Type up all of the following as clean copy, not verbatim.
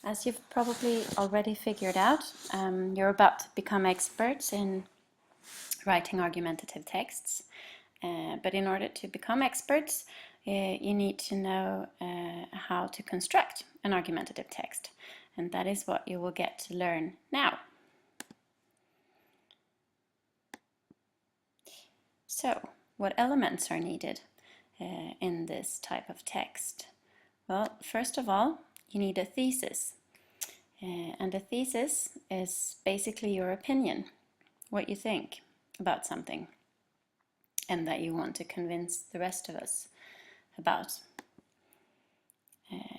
As you've probably already figured out, you're about to become experts in writing argumentative texts. But in order to become experts, you need to know how to construct an argumentative text. And that is what you will get to learn now. So, what elements are needed in this type of text? Well, first of all, you need a thesis. And a thesis is basically your opinion, what you think about something, and that you want to convince the rest of us about.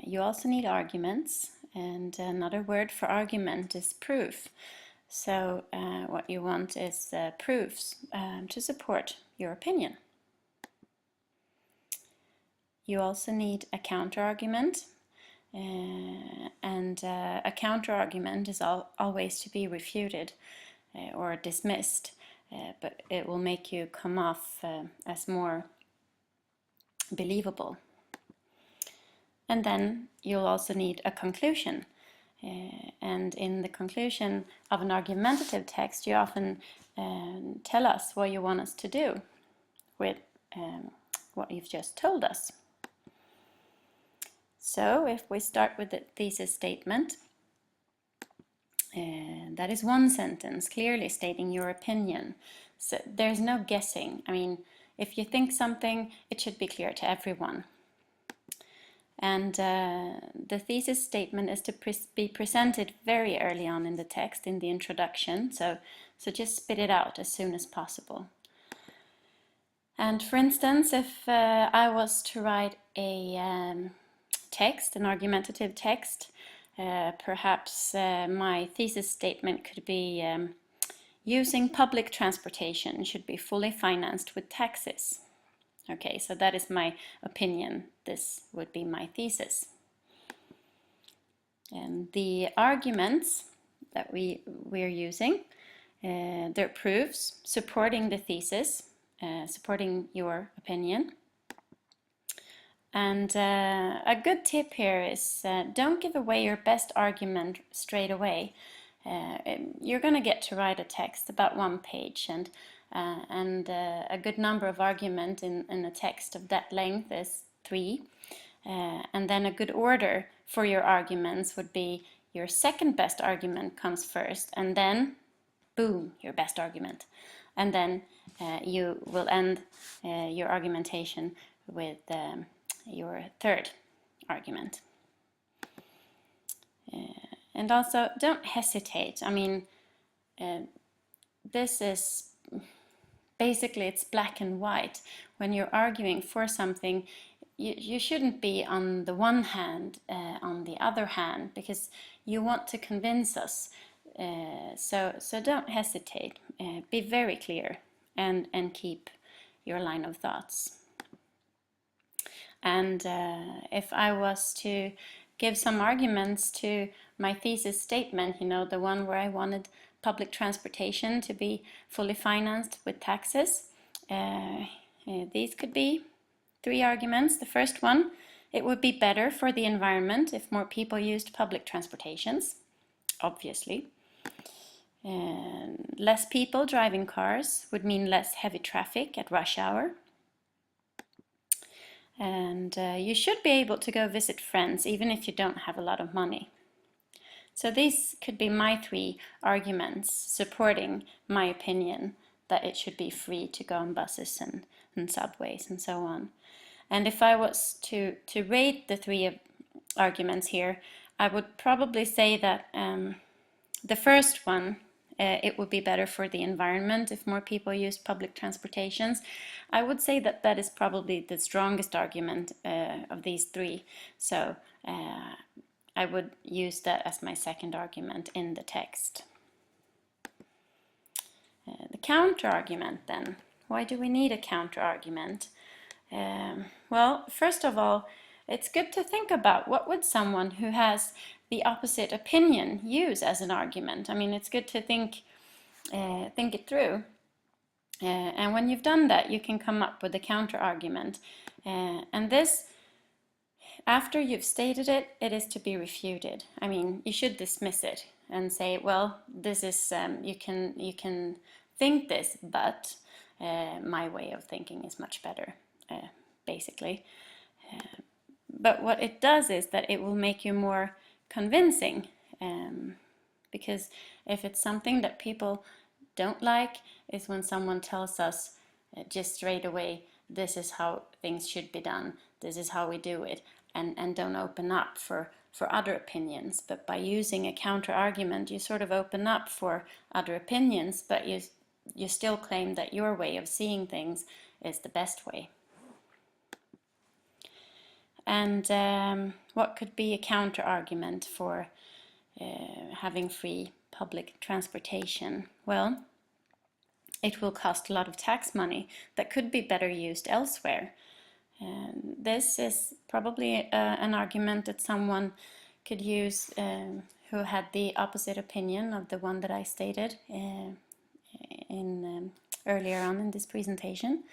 You also need arguments, and another word for argument is proof. So what you want is proofs to support your opinion. You also need a counter-argument, and a counter-argument is always to be refuted or dismissed, but it will make you come off as more believable. And then you'll also need a conclusion. And in the conclusion of an argumentative text, you often tell us what you want us to do with what you've just told us. So if we start with the thesis statement, that is one sentence clearly stating your opinion. So there's no guessing. I mean, if you think something, it should be clear to everyone. And the thesis statement is to be presented very early on in the text, in the introduction, so just spit it out as soon as possible. And for instance, if I was to write a text, an argumentative text, perhaps my thesis statement could be using public transportation should be fully financed with taxes. Okay, so that is my opinion. This would be my thesis. And the arguments that we're using, they're proofs supporting the thesis, supporting your opinion. And a good tip here is don't give away your best argument straight away. You're going to get to write a text about 1 page, and a good number of argument in a text of that length is 3. And then a good order for your arguments would be your second best argument comes first, and then, boom, your best argument. And then you will end your argumentation with your third argument. And also, don't hesitate. I mean, this is basically, it's black and white. When you're arguing for something, you shouldn't be on the one hand, on the other hand, because you want to convince us. So don't hesitate. Be very clear and keep your line of thoughts. And if I was to give some arguments to my thesis statement, you know, the one where I wanted public transportation to be fully financed with taxes, these could be 3 arguments. The first one, it would be better for the environment if more people used public transportations, obviously. Less people driving cars would mean less heavy traffic at rush hour. And you should be able to go visit friends even if you don't have a lot of money. So these could be my 3 arguments supporting my opinion that it should be free to go on buses and subways and so on. And if I was to rate the 3 arguments here, I would probably say that the first one, it would be better for the environment if more people used public transportations. I would say that that is probably the strongest argument of these 3. So I would use that as my second argument in the text. The counter-argument then. Why do we need a counter-argument? Well, first of all, it's good to think about what would someone who has the opposite opinion use as an argument. I mean, it's good to think it through. And when you've done that, you can come up with a counter-argument. And this After you've stated it, it is to be refuted. I mean, you should dismiss it and say, well, this is, you can think this, but my way of thinking is much better, basically. But what it does is that it will make you more convincing, because if it's something that people don't like, is when someone tells us just straight away, this is how things should be done, this is how we do it, and don't open up for other opinions. But by using a counter argument, you sort of open up for other opinions, but you still claim that your way of seeing things is the best way. And what could be a counter argument for having free public transportation? Well, it will cost a lot of tax money that could be better used elsewhere. This is probably an argument that someone could use who had the opposite opinion of the one that I stated earlier on in this presentation.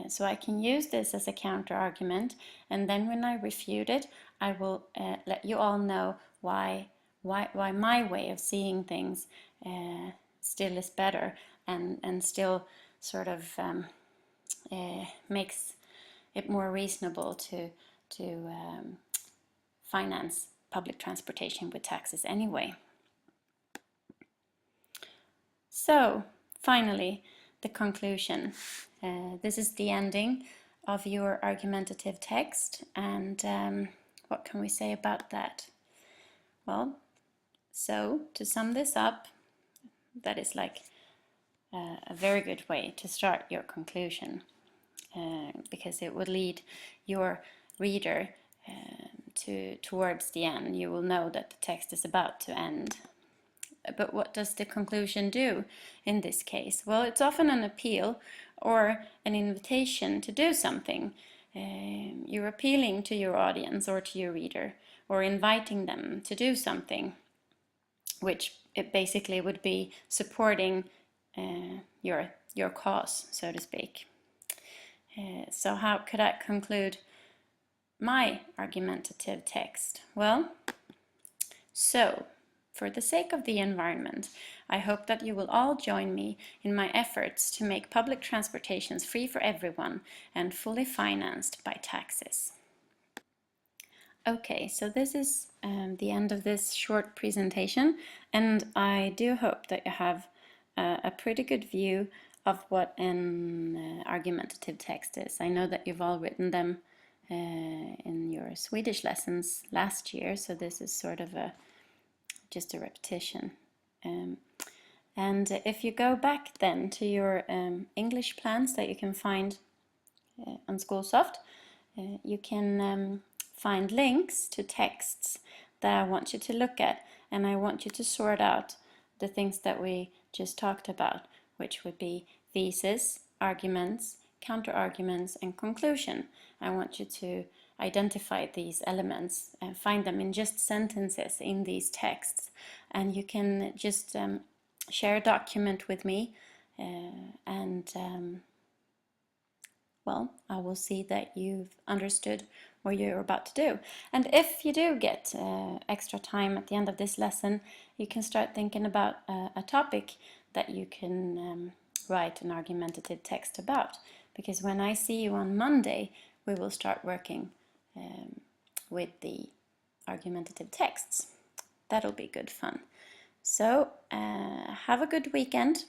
So I can use this as a counter argument, and then when I refute it, I will let you all know why my way of seeing things still is better, and still sort of makes it more reasonable to finance public transportation with taxes anyway. So finally, the conclusion. This is the ending of your argumentative text, and what can we say about that? Well, so to sum this up, that is like a very good way to start your conclusion, because it would lead your reader towards the end. You will know that the text is about to end. But what does the conclusion do in this case? Well, it's often an appeal or an invitation to do something. You're appealing to your audience or to your reader, or inviting them to do something, which it basically would be supporting your cause, so to speak. So how could I conclude my argumentative text? Well, so for the sake of the environment, I hope that you will all join me in my efforts to make public transportations free for everyone and fully financed by taxes. Okay, so this is the end of this short presentation, and I do hope that you have a pretty good view of what an argumentative text is. I know that you've all written them in your Swedish lessons last year, so this is sort of just a repetition. And if you go back then to your English plans that you can find on Schoolsoft, you can find links to texts that I want you to look at, and I want you to sort out the things that we just talked about, which would be thesis, arguments, counter-arguments, and conclusion. I want you to identify these elements and find them in just sentences in these texts, and you can just share a document with me, and well, I will see that you've understood what you're about to do. And if you do get extra time at the end of this lesson, you can start thinking about a topic that you can write an argumentative text about, because when I see you on Monday, we will start working with the argumentative texts. That'll be good fun. So have a good weekend,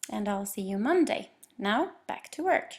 and I'll see you Monday. Now back to work.